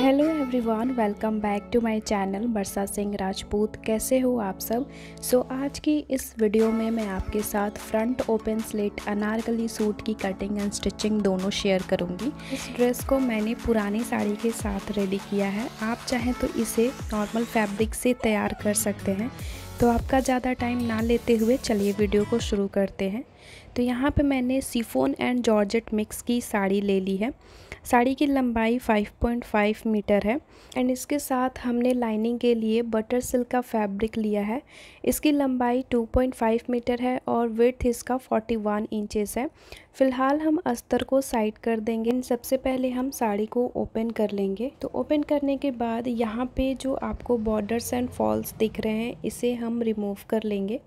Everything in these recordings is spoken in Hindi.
Hello everyone, welcome back to my channel Barsa Singh Rajput. कैसे हो आप सब। आज की इस वीडियो में मैं आपके साथ front open slit Anarkali suit की कटिंग एंड स्टिचिंग दोनों शेयर करूंगी। इस ड्रेस को मैंने पुरानी साड़ी के साथ रेडी किया है। आप चाहें तो इसे नॉर्मल फैब्रिक से तैयार कर सकते हैं। तो आपका ज़्यादा टाइम ना लेते हुए चलिए वीडियो को शुरू करते हैं। तो यहाँ पे मैंने शिफॉन एंड जॉर्जेट मिक्स की साड़ी ले ली है। साड़ी की लंबाई 5.5 मीटर है एंड इसके साथ हमने लाइनिंग के लिए बटर सिल्क का फैब्रिक लिया है। इसकी लंबाई 2.5 मीटर है और विड्थ इसका 41 इंचेस है। फ़िलहाल हम अस्तर को साइड कर देंगे। सबसे पहले हम साड़ी को ओपन कर लेंगे। तो ओपन करने के बाद यहाँ पे जो आपको बॉर्डर्स एंड फॉल्स दिख रहे हैं, इसे हम रिमूव कर लेंगे।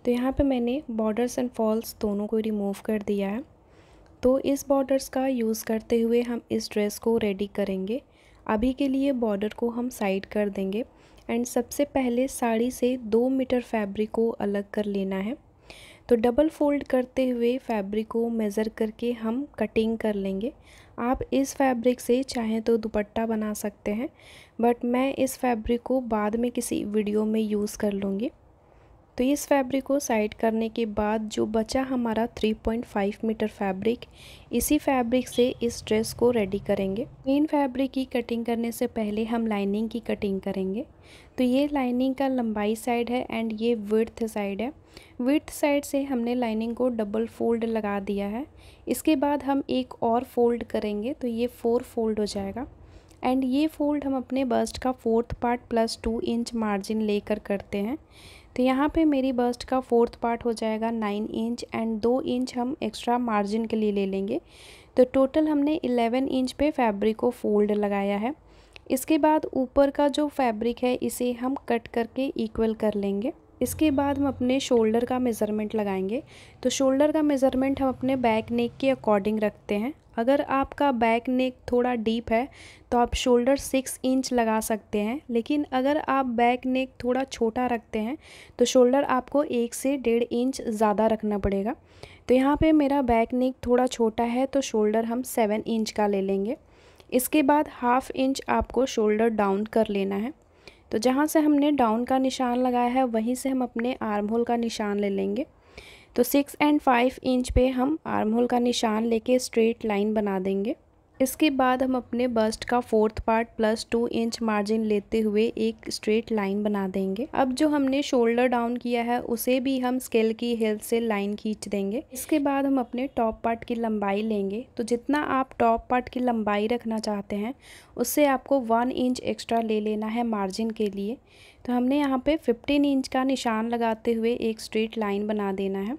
तो यहाँ पे मैंने बॉर्डर्स एंड फॉल्स दोनों को रिमूव कर दिया है। तो इस बॉर्डर्स का यूज़ करते हुए हम इस ड्रेस को रेडी करेंगे। अभी के लिए बॉर्डर को हम साइड कर देंगे एंड सबसे पहले साड़ी से 2 मीटर फैब्रिक को अलग कर लेना है। तो डबल फोल्ड करते हुए फैब्रिक को मेज़र करके हम कटिंग कर लेंगे। आप इस फैब्रिक से चाहें तो दुपट्टा बना सकते हैं, बट मैं इस फैब्रिक को बाद में किसी वीडियो में यूज़ कर लूँगी। तो इस फैब्रिक को साइड करने के बाद जो बचा हमारा 3.5 मीटर फैब्रिक, इसी फैब्रिक से इस ड्रेस को रेडी करेंगे। मेन फैब्रिक की कटिंग करने से पहले हम लाइनिंग की कटिंग करेंगे। तो ये लाइनिंग का लंबाई साइड है एंड ये विड्थ साइड है। विड्थ साइड से हमने लाइनिंग को डबल फोल्ड लगा दिया है। इसके बाद हम एक और फोल्ड करेंगे तो ये 4 फोल्ड हो जाएगा एंड ये फोल्ड हम अपने बस्ट का 4th part plus 2 inch margin लेकर करते हैं। तो यहाँ पे मेरी बस्ट का 4th पार्ट हो जाएगा 9 इंच एंड 2 इंच हम एक्स्ट्रा मार्जिन के लिए ले लेंगे। तो टोटल हमने 11 इंच पे फैब्रिक को फोल्ड लगाया है। इसके बाद ऊपर का जो फैब्रिक है इसे हम कट करके इक्वल कर लेंगे। इसके बाद हम अपने शोल्डर का मेज़रमेंट लगाएंगे। तो शोल्डर का मेज़रमेंट हम अपने बैक नेक के अकॉर्डिंग रखते हैं। अगर आपका बैक नेक थोड़ा डीप है तो आप शोल्डर 6 इंच लगा सकते हैं, लेकिन अगर आप बैक नेक थोड़ा छोटा रखते हैं तो शोल्डर आपको 1 से 1.5 इंच ज़्यादा रखना पड़ेगा। तो यहाँ पे मेरा बैक नेक थोड़ा छोटा है तो शोल्डर हम 7 इंच का ले लेंगे। इसके बाद 1/2 इंच आपको शोल्डर डाउन कर लेना है। तो जहाँ से हमने डाउन का निशान लगाया है वहीं से हम अपने आर्म होल का निशान ले लेंगे। तो 6 एंड 5 इंच पे हम आर्म होल का निशान लेके स्ट्रेट लाइन बना देंगे। इसके बाद हम अपने बस्ट का 4th part plus 2 inch margin लेते हुए एक स्ट्रेट लाइन बना देंगे। अब जो हमने शोल्डर डाउन किया है उसे भी हम स्केल की हेल्प से लाइन खींच देंगे। इसके बाद हम अपने टॉप पार्ट की लंबाई लेंगे। तो जितना आप टॉप पार्ट की लंबाई रखना चाहते हैं उससे आपको 1 इंच एक्स्ट्रा ले लेना है मार्जिन के लिए। तो हमने यहाँ पे 15 इंच का निशान लगाते हुए एक स्ट्रेट लाइन बना देना है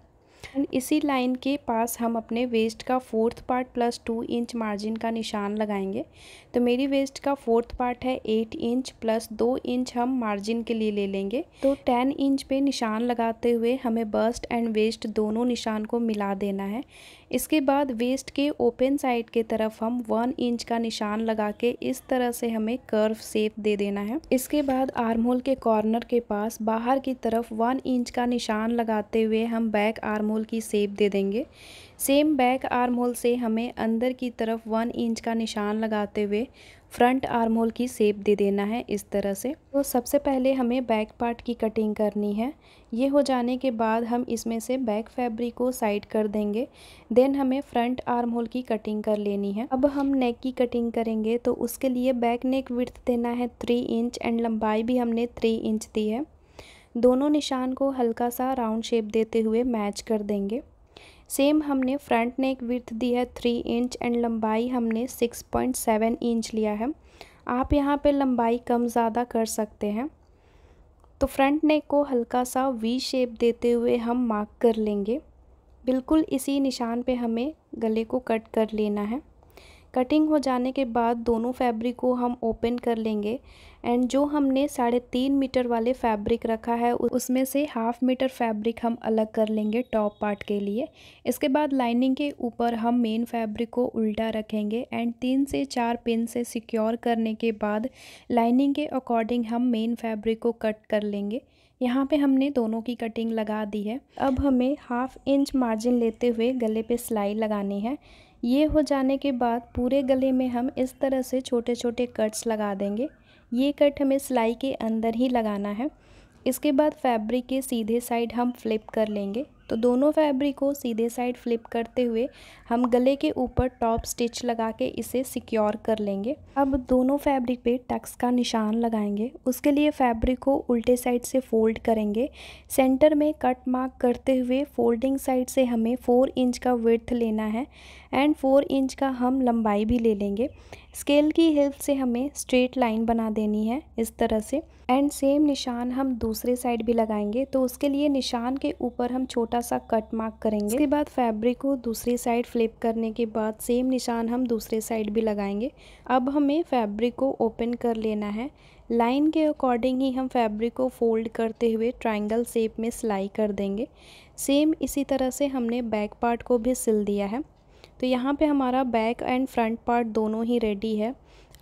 एंड इसी लाइन के पास हम अपने वेस्ट का 4th part plus 2 inch margin का निशान लगाएंगे। तो मेरी वेस्ट का 4th पार्ट है 8 इंच प्लस 2 इंच हम मार्जिन के लिए ले लेंगे। तो 10 इंच पे निशान लगाते हुए हमें बस्ट एंड वेस्ट दोनों निशान को मिला देना है। इसके बाद वेस्ट के ओपन साइड के तरफ हम 1 इंच का निशान लगा के इस तरह से हमें कर्व शेप दे देना है। इसके बाद आर्म होल के कॉर्नर के पास बाहर की तरफ 1 इंच का निशान लगाते हुए हम बैक आर्म होल की शेप दे देंगे। सेम बैक आर्म होल से हमें अंदर की तरफ 1 इंच का निशान लगाते हुए फ्रंट आर्म होल की शेप दे देना है इस तरह से। तो सबसे पहले हमें बैक पार्ट की कटिंग करनी है। ये हो जाने के बाद हम इसमें से बैक फैब्रिक को साइड कर देंगे। देन हमें फ्रंट आर्म होल की कटिंग कर लेनी है। अब हम नेक की कटिंग करेंगे। तो उसके लिए बैक नेक विड्थ देना है 3 इंच एंड लंबाई भी हमने 3 इंच दी है। दोनों निशान को हल्का सा राउंड शेप देते हुए मैच कर देंगे। सेम हमने फ्रंट नेक विड्थ दी है 3 इंच एंड लंबाई हमने 6.7 इंच लिया है। आप यहाँ पे लंबाई कम ज़्यादा कर सकते हैं। तो फ्रंट नेक को हल्का सा वी शेप देते हुए हम मार्क कर लेंगे। बिल्कुल इसी निशान पे हमें गले को कट कर लेना है। कटिंग हो जाने के बाद दोनों फैब्रिक को हम ओपन कर लेंगे एंड जो हमने 3.5 मीटर वाले फैब्रिक रखा है उसमें से 1/2 मीटर फैब्रिक हम अलग कर लेंगे टॉप पार्ट के लिए। इसके बाद लाइनिंग के ऊपर हम मेन फैब्रिक को उल्टा रखेंगे एंड 3 से 4 पिन से सिक्योर करने के बाद लाइनिंग के अकॉर्डिंग हम मेन फैब्रिक को कट कर लेंगे। यहाँ पे हमने दोनों की कटिंग लगा दी है। अब हमें 1/2 इंच मार्जिन लेते हुए गले पे सिलाई लगानी है। ये हो जाने के बाद पूरे गले में हम इस तरह से छोटे छोटे कट्स लगा देंगे। ये कट हमें सिलाई के अंदर ही लगाना है। इसके बाद फैब्रिक के सीधे साइड हम फ्लिप कर लेंगे। तो दोनों फैब्रिक को सीधे साइड फ्लिप करते हुए हम गले के ऊपर टॉप स्टिच लगा के इसे सिक्योर कर लेंगे। अब दोनों फैब्रिक पे टक्स का निशान लगाएंगे। उसके लिए फैब्रिक को उल्टे साइड से फोल्ड करेंगे। सेंटर में कट मार्क करते हुए फोल्डिंग साइड से हमें 4 इंच का विड्थ लेना है एंड 4 इंच का हम लंबाई भी ले लेंगे। स्केल की हेल्प से हमें स्ट्रेट लाइन बना देनी है इस तरह से। एंड सेम निशान हम दूसरे साइड भी लगाएंगे। तो उसके लिए निशान के ऊपर हम छोटा सा कट मार्क करेंगे। उसके बाद फैब्रिक को दूसरी साइड फ्लिप करने के बाद सेम निशान हम दूसरे साइड भी लगाएंगे। अब हमें फैब्रिक को ओपन कर लेना है। लाइन के अकॉर्डिंग ही हम फैब्रिक को फोल्ड करते हुए ट्रायंगल शेप में सिलाई कर देंगे। सेम इसी तरह से हमने बैक पार्ट को भी सिल दिया है। तो यहाँ पे हमारा बैक एंड फ्रंट पार्ट दोनों ही रेडी है।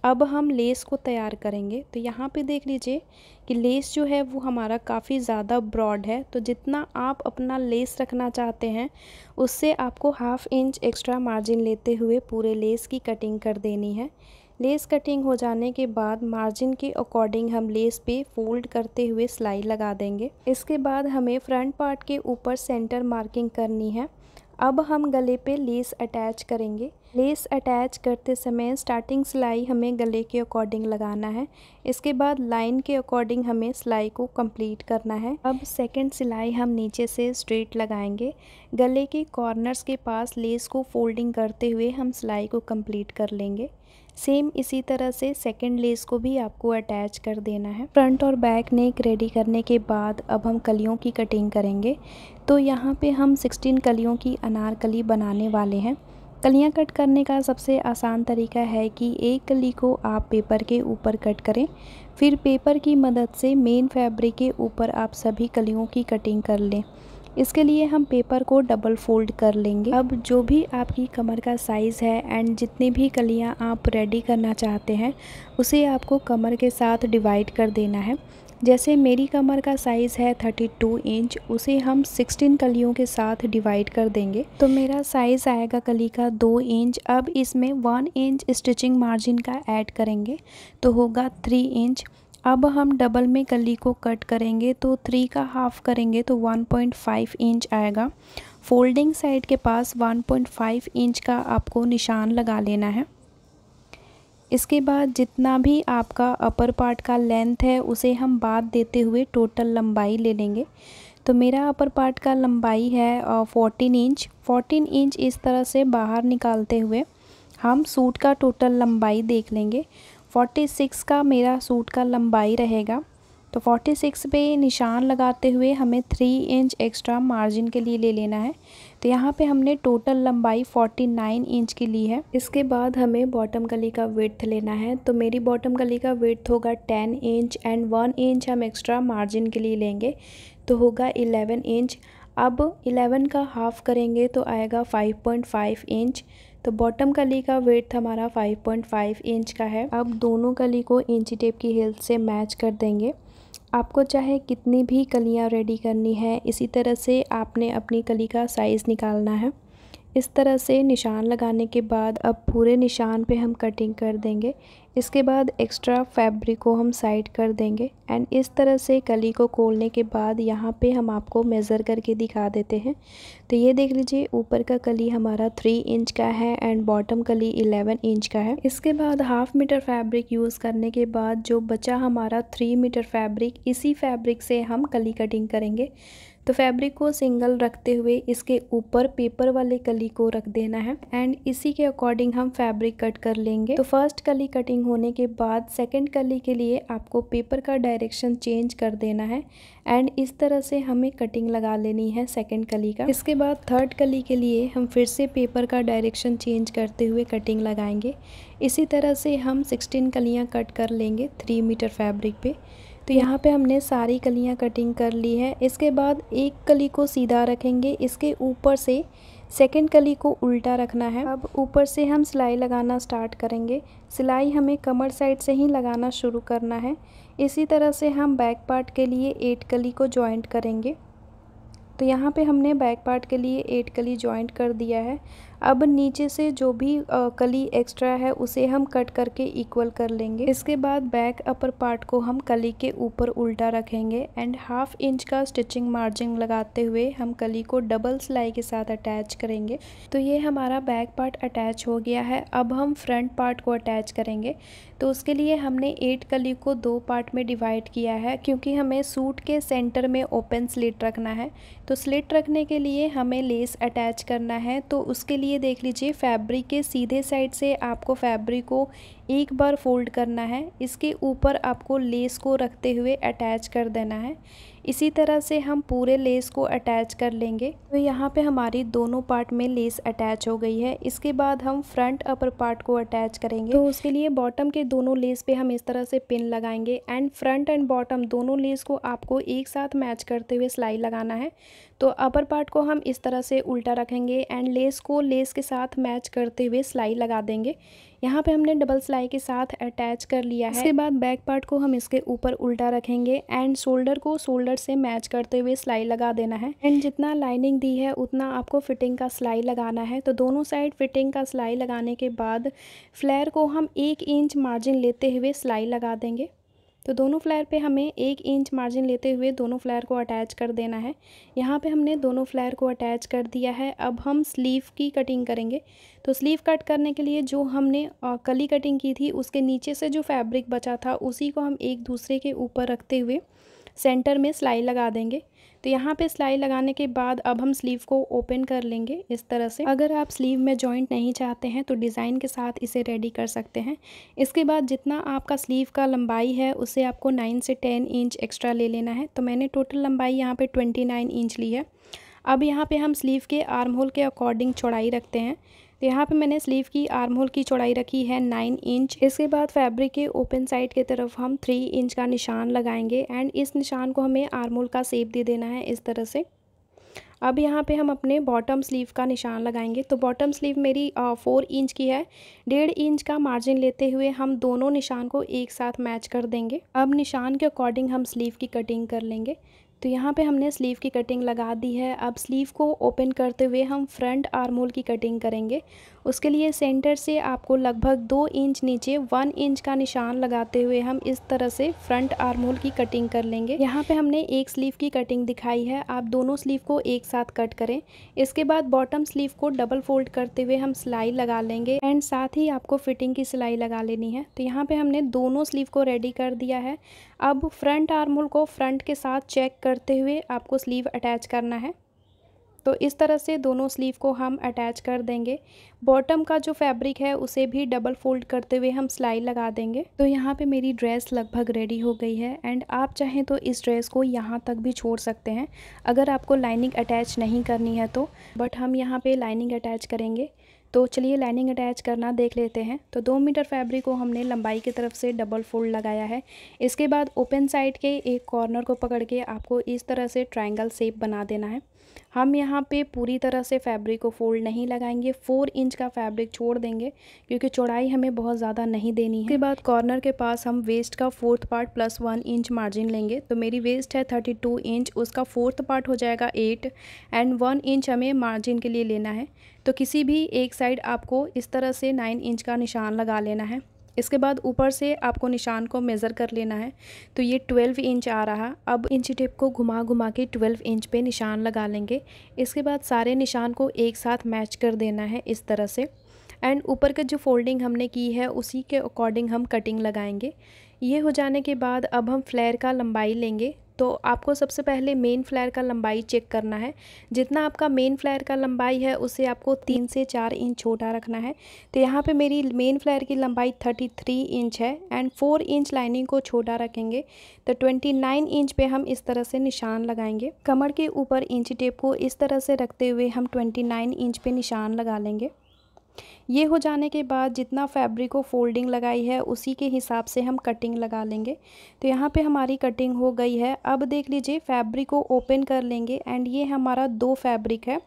अब हम लेस को तैयार करेंगे। तो यहाँ पे देख लीजिए कि लेस जो है वो हमारा काफ़ी ज़्यादा ब्रॉड है। तो जितना आप अपना लेस रखना चाहते हैं उससे आपको 1/2 इंच एक्स्ट्रा मार्जिन लेते हुए पूरे लेस की कटिंग कर देनी है। लेस कटिंग हो जाने के बाद मार्जिन के अकॉर्डिंग हम लेस पे फोल्ड करते हुए सिलाई लगा देंगे। इसके बाद हमें फ्रंट पार्ट के ऊपर सेंटर मार्किंग करनी है। अब हम गले पे लेस अटैच करेंगे। लेस अटैच करते समय स्टार्टिंग सिलाई हमें गले के अकॉर्डिंग लगाना है। इसके बाद लाइन के अकॉर्डिंग हमें सिलाई को कंप्लीट करना है। अब सेकंड सिलाई हम नीचे से स्ट्रेट लगाएंगे। गले के कॉर्नर्स के पास लेस को फोल्डिंग करते हुए हम सिलाई को कंप्लीट कर लेंगे। सेम इसी तरह से सेकंड लेस को भी आपको अटैच कर देना है। फ्रंट और बैक नेक रेडी करने के बाद अब हम कलियों की कटिंग करेंगे। तो यहाँ पे हम 16 कलियों की अनारकली बनाने वाले हैं। कलियाँ कट करने का सबसे आसान तरीका है कि एक कली को आप पेपर के ऊपर कट करें, फिर पेपर की मदद से मेन फैब्रिक के ऊपर आप सभी कलियों की कटिंग कर लें। इसके लिए हम पेपर को डबल फोल्ड कर लेंगे। अब जो भी आपकी कमर का साइज़ है एंड जितनी भी कलियां आप रेडी करना चाहते हैं उसे आपको कमर के साथ डिवाइड कर देना है। जैसे मेरी कमर का साइज़ है 32 इंच, उसे हम 16 कलियों के साथ डिवाइड कर देंगे। तो मेरा साइज़ आएगा कली का 2 इंच। अब इसमें 1 इंच स्टिचिंग मार्जिन का ऐड करेंगे तो होगा 3 इंच। अब हम डबल में कली को कट करेंगे तो 3 का हाफ करेंगे तो 1.5 इंच आएगा। फोल्डिंग साइड के पास 1.5 इंच का आपको निशान लगा लेना है। इसके बाद जितना भी आपका अपर पार्ट का लेंथ है उसे हम बाद देते हुए टोटल लंबाई ले लेंगे। तो मेरा अपर पार्ट का लंबाई है 14 इंच। 14 इंच इस तरह से बाहर निकालते हुए हम सूट का टोटल लंबाई देख लेंगे। 46 का मेरा सूट का लंबाई रहेगा। तो 46 पे निशान लगाते हुए हमें 3 इंच एक्स्ट्रा मार्जिन के लिए ले लेना है। तो यहाँ पे हमने टोटल लंबाई 49 इंच की ली है। इसके बाद हमें बॉटम गली का विड्थ लेना है। तो मेरी बॉटम गली का विड्थ होगा 10 इंच एंड 1 इंच हम एक्स्ट्रा मार्जिन के लिए लेंगे तो होगा 11 इंच। अब 11 का हाफ करेंगे तो आएगा 5.5 इंच। तो बॉटम कली का विड्थ हमारा 5.5 इंच का है। अब दोनों कली को इंची टेप की हेल्प से मैच कर देंगे। आपको चाहे कितनी भी कलियां रेडी करनी है, इसी तरह से आपने अपनी कली का साइज़ निकालना है। इस तरह से निशान लगाने के बाद अब पूरे निशान पे हम कटिंग कर देंगे। इसके बाद एक्स्ट्रा फैब्रिक को हम साइड कर देंगे एंड इस तरह से कली को खोलने के बाद यहाँ पे हम आपको मेज़र करके दिखा देते हैं। तो ये देख लीजिए ऊपर का कली हमारा 3 इंच का है एंड बॉटम कली 11 इंच का है। इसके बाद 1/2 मीटर फैब्रिक यूज़ करने के बाद जो बचा हमारा 3 मीटर फैब्रिक, इसी फैब्रिक से हम कली कटिंग करेंगे। तो फैब्रिक को सिंगल रखते हुए इसके ऊपर पेपर वाले कली को रख देना है एंड इसी के अकॉर्डिंग हम फैब्रिक कट कर लेंगे। तो फर्स्ट कली कटिंग होने के बाद सेकंड कली के लिए आपको पेपर का डायरेक्शन चेंज कर देना है एंड इस तरह से हमें कटिंग लगा लेनी है सेकंड कली का। इसके बाद थर्ड कली के लिए हम फिर से पेपर का डायरेक्शन चेंज करते हुए कटिंग लगाएंगे। इसी तरह से हम 16 कलियाँ कट कर लेंगे 3 मीटर फैब्रिक पे। तो यहाँ पे हमने सारी कलियाँ कटिंग कर ली है। इसके बाद एक कली को सीधा रखेंगे, इसके ऊपर से सेकंड कली को उल्टा रखना है। अब ऊपर से हम सिलाई लगाना स्टार्ट करेंगे। सिलाई हमें कमर साइड से ही लगाना शुरू करना है। इसी तरह से हम बैक पार्ट के लिए 8 कली को जॉइंट करेंगे। तो यहाँ पे हमने बैक पार्ट के लिए 8 कली जॉइंट कर दिया है। अब नीचे से जो भी कली एक्स्ट्रा है उसे हम कट करके इक्वल कर लेंगे। इसके बाद बैक अपर पार्ट को हम कली के ऊपर उल्टा रखेंगे एंड 1/2 इंच का स्टिचिंग मार्जिन लगाते हुए हम कली को डबल सिलाई के साथ अटैच करेंगे। तो ये हमारा बैक पार्ट अटैच हो गया है। अब हम फ्रंट पार्ट को अटैच करेंगे। तो उसके लिए हमने 8 कली को 2 पार्ट में डिवाइड किया है, क्योंकि हमें सूट के सेंटर में ओपन स्लिट रखना है। तो स्लिट रखने के लिए हमें लेस अटैच करना है। तो उसके लिए देख लीजिए, फैब्रिक के सीधे साइड से आपको फैब्रिक को एक बार फोल्ड करना है, इसके ऊपर आपको लेस को रखते हुए अटैच कर देना है। इसी तरह से हम पूरे लेस को अटैच कर लेंगे। तो यहाँ पे हमारी दोनों पार्ट में लेस अटैच हो गई है। इसके बाद हम फ्रंट अपर पार्ट को अटैच करेंगे। तो उसके लिए बॉटम के दोनों लेस पे हम इस तरह से पिन लगाएंगे एंड फ्रंट एंड बॉटम दोनों लेस को आपको एक साथ मैच करते हुए सिलाई लगाना है। तो अपर पार्ट को हम इस तरह से उल्टा रखेंगे एंड लेस को लेस के साथ मैच करते हुए सिलाई लगा देंगे। यहाँ पे हमने डबल सिलाई के साथ अटैच कर लिया है। इसके बाद बैक पार्ट को हम इसके ऊपर उल्टा रखेंगे एंड शोल्डर को शोल्डर से मैच करते हुए सिलाई लगा देना है। एंड जितना लाइनिंग दी है उतना आपको फिटिंग का सिलाई लगाना है। तो दोनों साइड फिटिंग का सिलाई लगाने के बाद फ्लेयर को हम 1 इंच मार्जिन लेते हुए सिलाई लगा देंगे। तो दोनों फ्लेयर पे हमें 1 इंच मार्जिन लेते हुए दोनों फ्लेयर को अटैच कर देना है। यहाँ पे हमने दोनों फ्लेयर को अटैच कर दिया है। अब हम स्लीव की कटिंग करेंगे। तो स्लीव कट करने के लिए जो हमने कली कटिंग की थी उसके नीचे से जो फैब्रिक बचा था उसी को हम एक दूसरे के ऊपर रखते हुए सेंटर में सिलाई लगा देंगे। तो यहाँ पे सिलाई लगाने के बाद अब हम स्लीव को ओपन कर लेंगे इस तरह से। अगर आप स्लीव में जॉइंट नहीं चाहते हैं तो डिज़ाइन के साथ इसे रेडी कर सकते हैं। इसके बाद जितना आपका स्लीव का लंबाई है उसे आपको 9 से 10 इंच एक्स्ट्रा ले लेना है। तो मैंने टोटल लंबाई यहाँ पे 29 इंच ली है। अब यहाँ पे हम स्लीव के आर्म होल के अकॉर्डिंग चौड़ाई रखते हैं। तो यहाँ पे मैंने स्लीव की आर्म होल की चौड़ाई रखी है 9 इंच। इसके बाद फैब्रिक के ओपन साइड की तरफ हम 3 इंच का निशान लगाएंगे एंड इस निशान को हमें आर्म होल का शेप दे देना है इस तरह से। अब यहाँ पे हम अपने बॉटम स्लीव का निशान लगाएंगे। तो बॉटम स्लीव मेरी 4 इंच की है। 1.5 इंच का मार्जिन लेते हुए हम दोनों निशान को एक साथ मैच कर देंगे। अब निशान के अकॉर्डिंग हम स्लीव की कटिंग कर लेंगे। तो यहाँ पे हमने स्लीव की कटिंग लगा दी है। अब स्लीव को ओपन करते हुए हम फ्रंट आर्म होल की कटिंग करेंगे। उसके लिए सेंटर से आपको लगभग 2 इंच नीचे 1 इंच का निशान लगाते हुए हम इस तरह से फ्रंट आर्म होल की कटिंग कर लेंगे। यहाँ पे हमने एक स्लीव की कटिंग दिखाई है, आप दोनों स्लीव को एक साथ कट करें। इसके बाद बॉटम स्लीव को डबल फोल्ड करते हुए हम सिलाई लगा लेंगे एंड साथ ही आपको फिटिंग की सिलाई लगा लेनी है। तो यहाँ पे हमने दोनों स्लीव को रेडी कर दिया है। अब फ्रंट आर्म होल को फ्रंट के साथ चेक करते हुए आपको स्लीव अटैच करना है। तो इस तरह से दोनों स्लीव को हम अटैच कर देंगे। बॉटम का जो फैब्रिक है उसे भी डबल फोल्ड करते हुए हम सिलाई लगा देंगे। तो यहाँ पे मेरी ड्रेस लगभग रेडी हो गई है एंड आप चाहें तो इस ड्रेस को यहाँ तक भी छोड़ सकते हैं अगर आपको लाइनिंग अटैच नहीं करनी है तो, बट हम यहाँ पे लाइनिंग अटैच करेंगे। तो चलिए लाइनिंग अटैच करना देख लेते हैं। तो 2 मीटर फैब्रिक को हमने लंबाई की तरफ से डबल फोल्ड लगाया है। इसके बाद ओपन साइड के एक कॉर्नर को पकड़ के आपको इस तरह से ट्रायंगल शेप बना देना है। हम यहाँ पे पूरी तरह से फैब्रिक को फोल्ड नहीं लगाएंगे, 4 इंच का फैब्रिक छोड़ देंगे क्योंकि चौड़ाई हमें बहुत ज़्यादा नहीं देनी है। इसके बाद कॉर्नर के पास हम वेस्ट का 4th part plus 1 inch margin लेंगे। तो मेरी वेस्ट है 32 इंच, उसका 4th पार्ट हो जाएगा 8 एंड 1 इंच हमें मार्जिन के लिए लेना है। तो किसी भी एक साइड आपको इस तरह से 9 इंच का निशान लगा लेना है। इसके बाद ऊपर से आपको निशान को मेज़र कर लेना है। तो ये 12 इंच आ रहा। अब इंची टेप को घुमा घुमा के 12 इंच पे निशान लगा लेंगे। इसके बाद सारे निशान को एक साथ मैच कर देना है इस तरह से एंड ऊपर का जो फोल्डिंग हमने की है उसी के अकॉर्डिंग हम कटिंग लगाएंगे। ये हो जाने के बाद अब हम फ्लेयर का लंबाई लेंगे। तो आपको सबसे पहले मेन फ्लेयर का लंबाई चेक करना है। जितना आपका मेन फ्लेयर का लंबाई है उसे आपको 3 से 4 इंच छोटा रखना है। तो यहाँ पे मेरी मेन फ्लेयर की लंबाई 33 इंच है एंड 4 इंच लाइनिंग को छोटा रखेंगे। तो 29 इंच पे हम इस तरह से निशान लगाएंगे। कमर के ऊपर इंची टेप को इस तरह से रखते हुए हम 29 इंच पे निशान लगा लेंगे। ये हो जाने के बाद जितना फैब्रिक को फोल्डिंग लगाई है उसी के हिसाब से हम कटिंग लगा लेंगे। तो यहाँ पे हमारी कटिंग हो गई है। अब देख लीजिए फैब्रिक को ओपन कर लेंगे एंड ये हमारा 2 फैब्रिक है।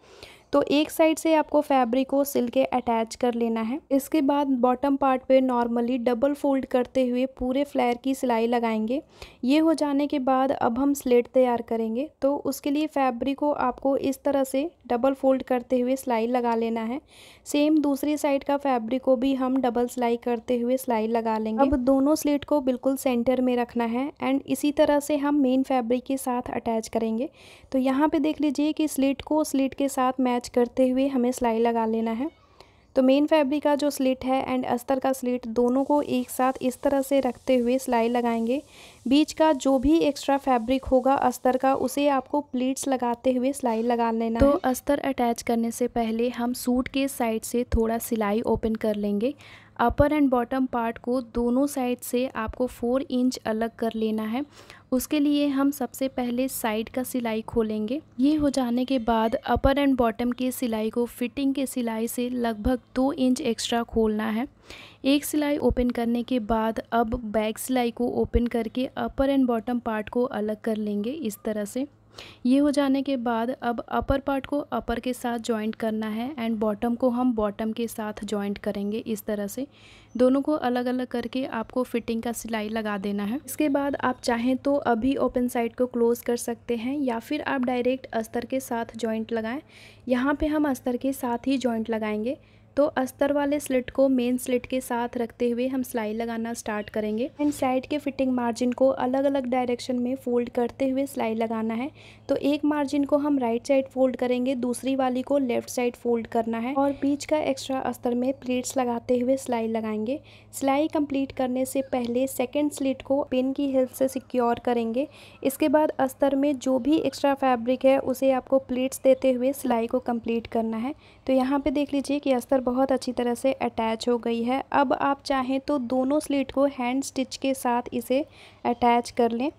तो एक साइड से आपको फैब्रिक को सिल के अटैच कर लेना है। इसके बाद बॉटम पार्ट पे नॉर्मली डबल फोल्ड करते हुए पूरे फ्लेयर की सिलाई लगाएंगे। ये हो जाने के बाद अब हम स्लिट तैयार करेंगे। तो उसके लिए फैब्रिक को आपको इस तरह से डबल फोल्ड करते हुए सिलाई लगा लेना है। सेम दूसरी साइड का फैब्रिक को भी हम डबल सिलाई करते हुए सिलाई लगा लेंगे। अब दोनों स्लिट को बिल्कुल सेंटर में रखना है एंड इसी तरह से हम मेन फैब्रिक के साथ अटैच करेंगे। तो यहाँ पे देख लीजिए कि स्लिट को स्लिट के साथ मैच करते हुए हमें सिलाई लगा लेना है। तो मेन फैब्रिक का जो स्लिट है एंड अस्तर का स्लिट दोनों को एक साथ इस तरह से रखते हुए सिलाई लगाएंगे। बीच का जो भी एक्स्ट्रा फैब्रिक होगा अस्तर का उसे आपको प्लीट्स लगाते हुए सिलाई लगा लेना है। तो अस्तर अटैच करने से पहले हम सूट के साइड से थोड़ा सिलाई ओपन कर लेंगे। अपर एंड बॉटम पार्ट को दोनों साइड से आपको 4 इंच अलग कर लेना है। उसके लिए हम सबसे पहले साइड का सिलाई खोलेंगे। ये हो जाने के बाद अपर एंड बॉटम की सिलाई को फिटिंग के सिलाई से लगभग 2 इंच एक्स्ट्रा खोलना है। एक सिलाई ओपन करने के बाद अब बैक सिलाई को ओपन करके अपर एंड बॉटम पार्ट को अलग कर लेंगे इस तरह से। ये हो जाने के बाद अब अपर पार्ट को अपर के साथ जॉइंट करना है एंड बॉटम को हम बॉटम के साथ जॉइंट करेंगे इस तरह से। दोनों को अलग अलग करके आपको फिटिंग का सिलाई लगा देना है। इसके बाद आप चाहें तो अभी ओपन साइड को क्लोज़ कर सकते हैं या फिर आप डायरेक्ट अस्तर के साथ जॉइंट लगाएं। यहाँ पे हम अस्तर के साथ ही जॉइंट लगाएंगे। तो अस्तर वाले स्लिट को मेन स्लिट के साथ रखते हुए हम सिलाई लगाना स्टार्ट करेंगे एंड साइड के फिटिंग मार्जिन को अलग अलग डायरेक्शन में फोल्ड करते हुए सिलाई लगाना है। तो एक मार्जिन को हम राइट साइड फोल्ड करेंगे, दूसरी वाली को लेफ्ट साइड फोल्ड करना है और बीच का एक्स्ट्रा अस्तर में प्लीट्स लगाते हुए सिलाई लगाएंगे। सिलाई कंप्लीट करने से पहले सेकेंड स्लिट को पिन की हेल्प से सिक्योर करेंगे। इसके बाद अस्तर में जो भी एक्स्ट्रा फैब्रिक है उसे आपको प्लीट्स देते हुए सिलाई को कंप्लीट करना है। तो यहाँ पे देख लीजिए कि अस्तर बहुत अच्छी तरह से अटैच हो गई है। अब आप चाहें तो दोनों स्लिट को हैंड स्टिच के साथ इसे अटैच कर लें।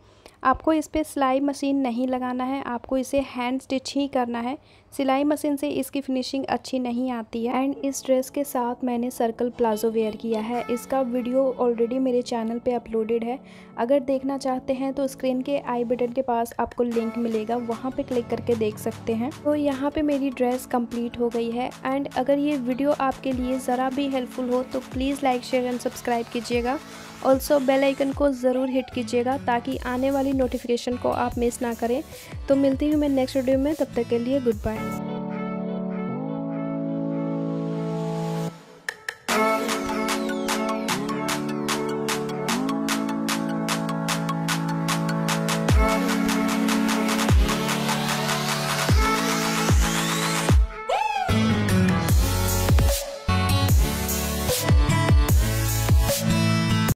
आपको इस पर सिलाई मशीन नहीं लगाना है, आपको इसे हैंड स्टिच ही करना है। सिलाई मशीन से इसकी फिनिशिंग अच्छी नहीं आती है। एंड इस ड्रेस के साथ मैंने सर्कल प्लाजो वेयर किया है। इसका वीडियो ऑलरेडी मेरे चैनल पे अपलोडेड है। अगर देखना चाहते हैं तो स्क्रीन के आई बटन के पास आपको लिंक मिलेगा, वहाँ पे क्लिक करके देख सकते हैं। तो यहाँ पे मेरी ड्रेस कंप्लीट हो गई है एंड अगर ये वीडियो आपके लिए ज़रा भी हेल्पफुल हो तो please like share and subscribe कीजिएगा। ऑल्सो बेल आइकन को ज़रूर हिट कीजिएगा ताकि आने वाली नोटिफिकेशन को आप मिस ना करें। तो मिलती हूँ मैं नेक्स्ट वीडियो में, तब तक के लिए गुड बाय।